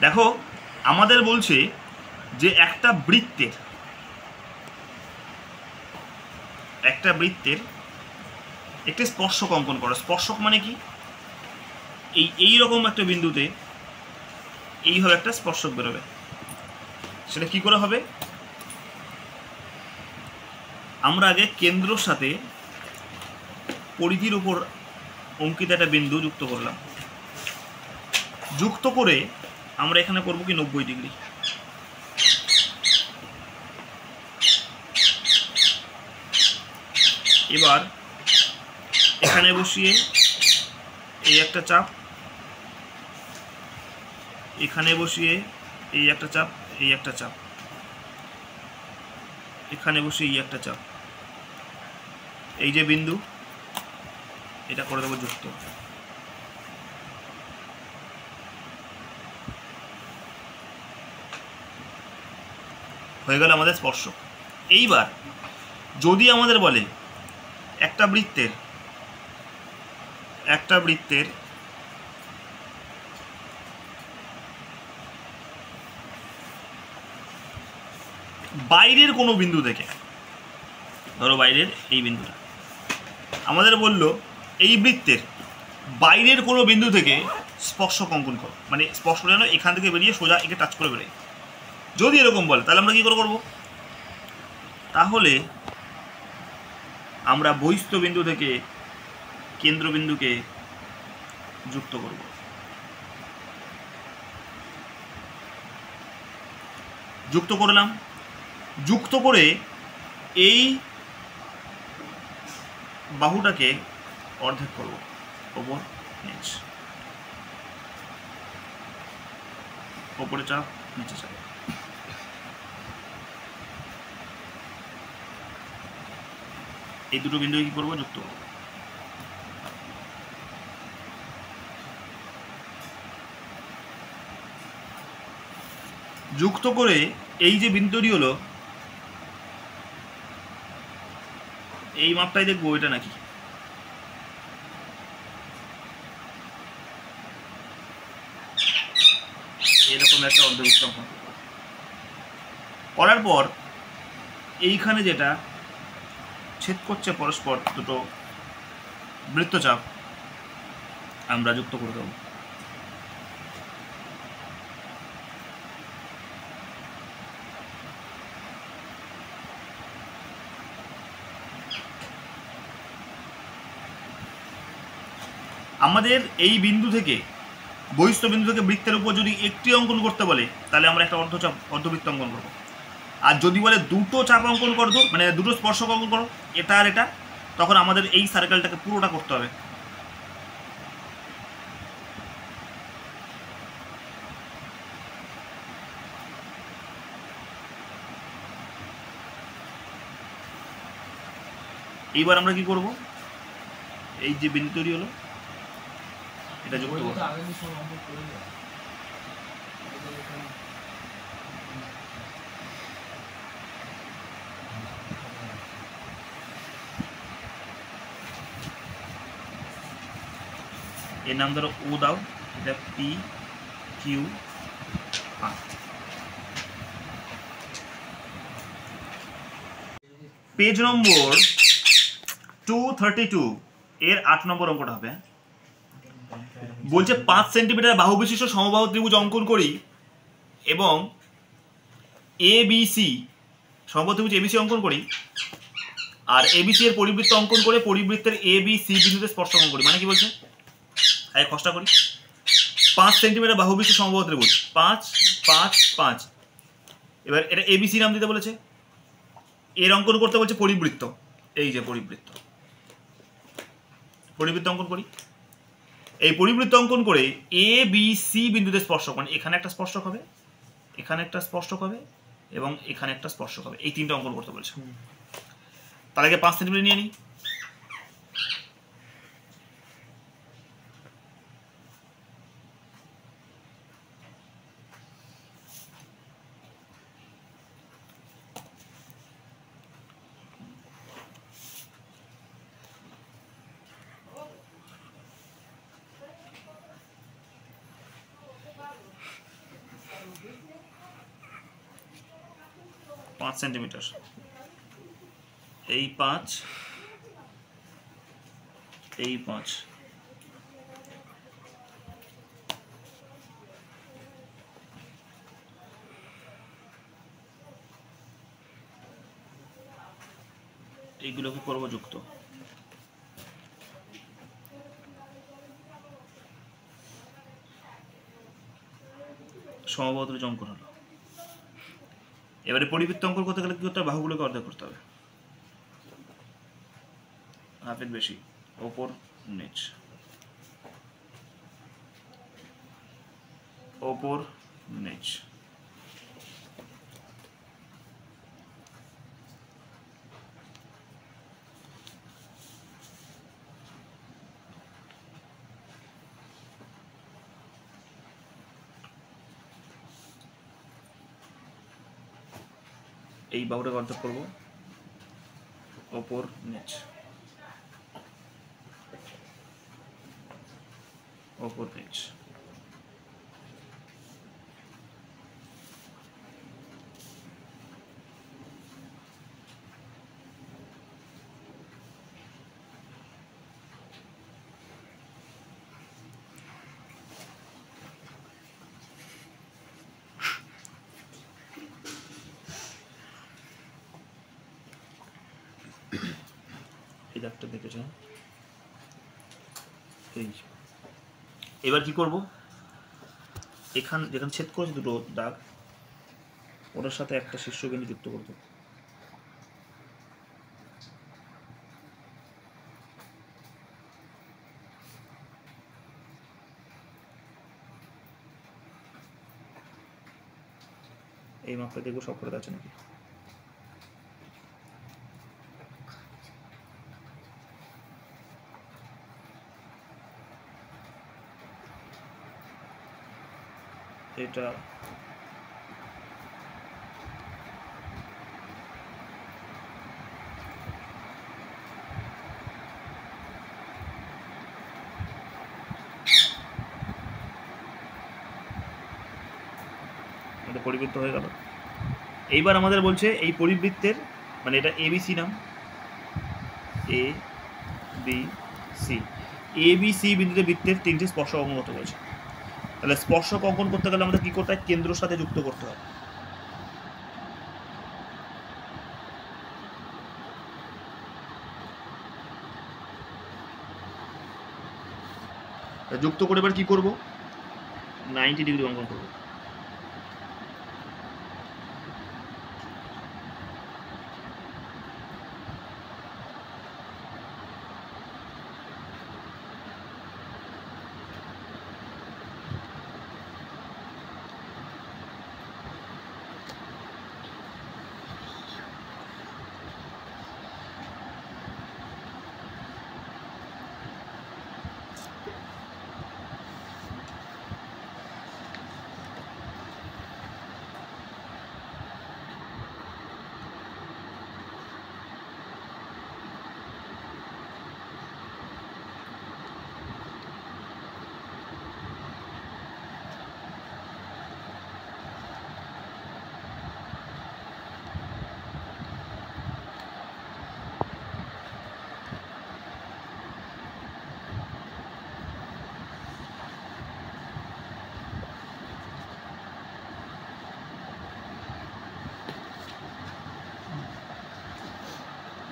দেখো আমাদের বলছে যে একটা বৃত্তের একটি স্পর্শক অঙ্কন করো। স্পর্শক মানে কি? এই রকম একটা বিন্দুতে এইভাবে একটা স্পর্শক বেরোবে। সেটা কি করে হবে? আমরা আগে কেন্দ্রর সাথে পরিধির উপর অঙ্কিত একটা বিন্দু যুক্ত করলাম। যুক্ত করে আমরা এখানে করবো কি 90 ডিগ্রি। এবার এখানে বসিয়ে এই একটা চাপ, এখানে বসিয়ে এই একটা চাপ, এই একটা চাপ, এখানে বসিয়ে এই একটা চাপ, এই যে বিন্দু, এটা করে দেবো যুক্ত। হয়ে গেল আমাদের স্পর্শক। এইবার যদি আমাদের বলে একটা বৃত্তের বাইরের কোনো বিন্দু থেকে, ধরো বাইরের এই বিন্দুটা, আমাদের বলল এই বৃত্তের বাইরের কোনো বিন্দু থেকে স্পর্শক অঙ্কন করো, মানে স্পর্শ যেন এখান থেকে বেরিয়ে সোজা একে টাচ করে বেরোয়। যদি এরকম বলে তাহলে আমরা কি করে করবো? তাহলে আমরা বহিস্থ বিন্দু থেকে কেন্দ্রবিন্দুকে যুক্ত করব। যুক্ত করলাম, যুক্ত করে এই বাহুটাকে অর্ধেক করব, ওপর নিচ, ওপরে চাপ নিচে চাপ। এই দুটো বিন্দু কি করবো? যুক্ত করব। যুক্ত করে এই যে বিন্দুটি হলো, এই মাপটাই দেখবো এটা নাকি। এরকম একটা অর্ধবৃত্ত অঙ্কন করার পর এইখানে যেটা ছেদ করছে পরস্পর দুটো বৃত্তচাপ আমরা যুক্ত করে দেব। আমাদের এই বিন্দু থেকে, বহিস্থ বিন্দু থেকে বৃত্তের উপর যদি একটি অঙ্কন করতে বলে তাহলে আমরা একটা অর্ধবৃত্ত অঙ্কন করব। আর যদি বলে দুটো চাপ অঙ্কন করো, মানে দুটো স্পর্শক অঙ্কন করো, এটা আর এটা, তখন আমাদের এই সার্কেলটাকে পুরোটা করতে হবে। এইবার আমরা কি করব? এই যে বিন্দু তৈরি হলো এটা যুক্ত করব। এর নাম ধরো ও দাও, এটা পি কিউ আর। পেজ নম্বর 232 এর 8 নম্বর অঙ্কটা হবে। বলছে 5 সেন্টিমিটার বাহু বিশিষ্ট সমবাহু ত্রিভুজ অঙ্কন করি এবং এবিসি, সমবাহু ত্রিভুজ এবিসি অঙ্কন করি, আর এবিসি এর পরিবৃত্ত অঙ্কন করে পরিবৃত্তের এবিসি বিন্দুতে স্পর্শ অঙ্কন করি। মানে কি বলছে? আগে কষ্ট করি। 5 সেন্টিমিটার বাহু বিশিষ্ট সমবাহু ত্রিভুজ, 5 5 5। এবার এটা এবিসি নাম দিতে বলেছে। এর অঙ্কন করতে বলছে পরিবৃত্ত, এই যে পরিবৃত্ত অঙ্কন করি। এই পরিবৃত্ত অঙ্কন করে এ বি সি বিন্দুতে স্পর্শক, মানে এখানে একটা স্পর্শক হবে, এখানে একটা স্পর্শক হবে এবং এখানে একটা স্পর্শক হবে, এই তিনটা অঙ্কন করতে বলছে। তার আগে 5 সেন্টিমিটার নিয়ে নিই। 5 সেন্টিমিটার, এই 5, এই 5, এইগুলোকে করবো যুক্ত। সমবাহু ত্রিভুজ অঙ্কন হলো। এবারে পরিবৃত্ত অঙ্কন করতে গেলে কি করতে হবে? বাহুগুলোকে অর্ধেক করতে হবে, হাফের বেশি, ওপর নিচ, ওপর নিচ। এই বাহুটাকে অর্ধেক করবো, ওপর নিচ, ওপর নিচ। এই দাগটা দেখেছেন। এই এবার কি করব? যেখানে ছেদ করেছে দুটো দাগ, ওটার সাথে একটা শীর্ষবিন্দু যুক্ত করব। এই মাপটা দেখবো সব করে আছে নাকি। এটা পরিবৃত্ত হয়ে গেল। এইবার আমাদের বলছে এই পরিবৃত্তের, মানে এটা এবিসি নাম, এ বি সি, এবিসি বিন্দুতে বৃত্তের 3টি স্পর্শক অঙ্কন করতে হয়েছে। তাহলে স্পর্শক অঙ্কন করতে গেলে আমাদের কি করতে হয়? কেন্দ্রের সাথে যুক্ত করতে হবে। যুক্ত করে এবার কি করব? 90 ডিগ্রি অঙ্কন করব।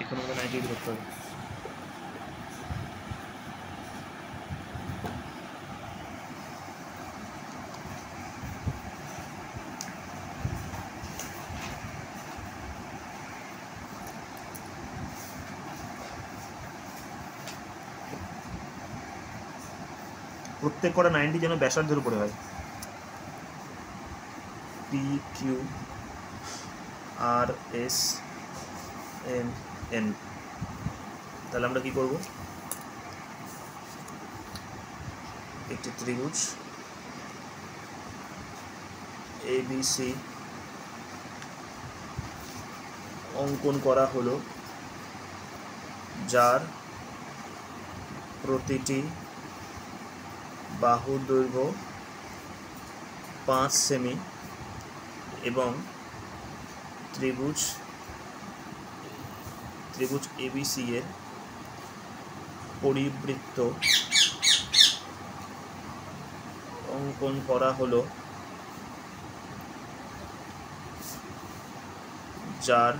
এখানে আমাদের 90 ডিগ্রি করতে হবে। প্রত্যেক কটা 90 যেন ব্যাসার্ধের উপরে হয়। P Q R S M N. তাহলে আমরা কি করব? একটি ত্রিভুজ এবিসি অঙ্কন করা হলো, যার প্রতিটি বাহুর দৈর্ঘ্য 5 সেমি এবং ত্রিভুজ ABC এর পরিবৃত্ত অঙ্কন করা হলো, যার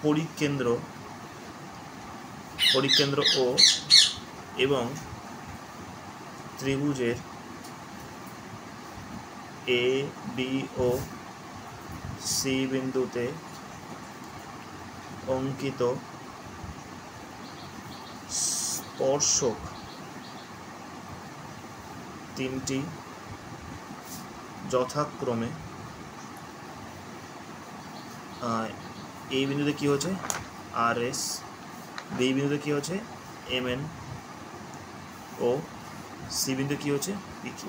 পরিকেন্দ্র O এবং ত্রিভুজের AB ও C বিন্দুতে অঙ্কিত স্পর্শক তিনটি যথাক্রমে এই বিন্দুতে কি হচ্ছে RS, বি বিন্দুতে কি হচ্ছে MN ও সি বিন্দু কি হচ্ছে PQ।